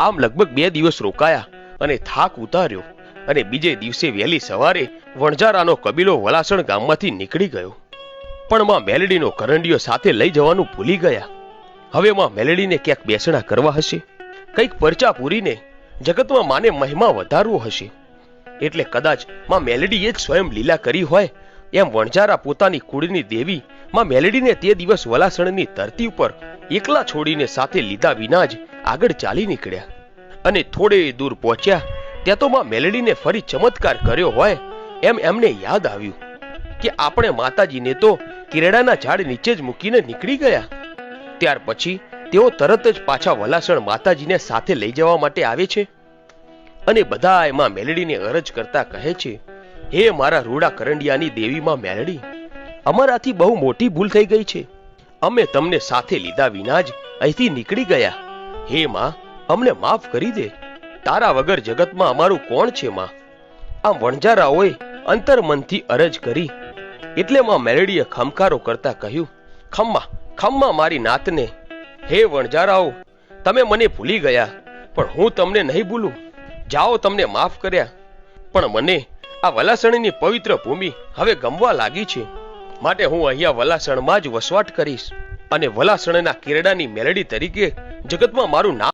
આમ લગભગ 2 દિવસ રોકાયા અને થાક ઉતાર્યો અને બીજે દિવસે વહેલી સવારે વણઝારાનો કબીલો વલાસણ ગામમાંથી નીકળી ગયો. પણ માં મેલડીનો કરંડિયો સાથે લઈ જવાનું ભૂલી ગયા. હવે માં મેલડીને ક્યાંક બેસણા કરવા હશે, કંઈક પરચા પૂરીને જગતમાં માને મહિમા વધારવો હશે. એટલે કદાચ માં મેલડીએ જ સ્વયં લીલા કરી હોય એમ વણઝારા પોતાની કુળની દેવી માં મેલડીને તે દિવસ વલાસણની ધરતી ઉપર એકલા છોડીને સાથે લીધા વિના જ આગળ ચાલી નીકળ્યા. અને થોડે દૂર પહોંચ્યા ત્યાં તો માં મેલડીને ફરી ચમત્કાર કર્યો હોય એમ એમને યાદ આવ્યું કે આપણે માતાજીને તો કેરડાના ઝાડ નીચે જ મૂકીને નીકળી ગયા. ત્યાર પછી તેઓ તરત જ પાછા વલાસણ માતાજીને સાથે લઈ જવા માટે આવે છે અને બધા એમાં મેલડીને અરજ કરતા કહે છે, હે મારા રૂડા કરંડિયાની દેવી માં મેલડી, અમારાથી બહુ મોટી ભૂલ થઈ ગઈ છે. અમે તમને સાથે લીધા વિના જ અહીંથી નીકળી ગયા. હે માં, અમને માફ કરી દે. તારા વગર જગતમાં અમારું કોણ છે માં? આમ વણઝારાઓએ અંતરમનથી અરજ કરી એટલે માં મેલડીએ ખમકારો કરતા કહ્યું, ખમ્મા ખમ્મા મારી નાતને. હે વણઝારાઓ, તમે મને ભૂલી ગયા પણ હું તમને નહીં ભૂલું. જાઓ, તમને માફ કર્યા, પણ મને આ વલાસણની પવિત્ર ભૂમિ હવે ગમવા લાગી છે. માટે હું અહીંયા વલાસણમાં જ વસવાટ કરીશ અને વલાસણના કેરડાની મેલડી તરીકે જગતમાં મારું નામ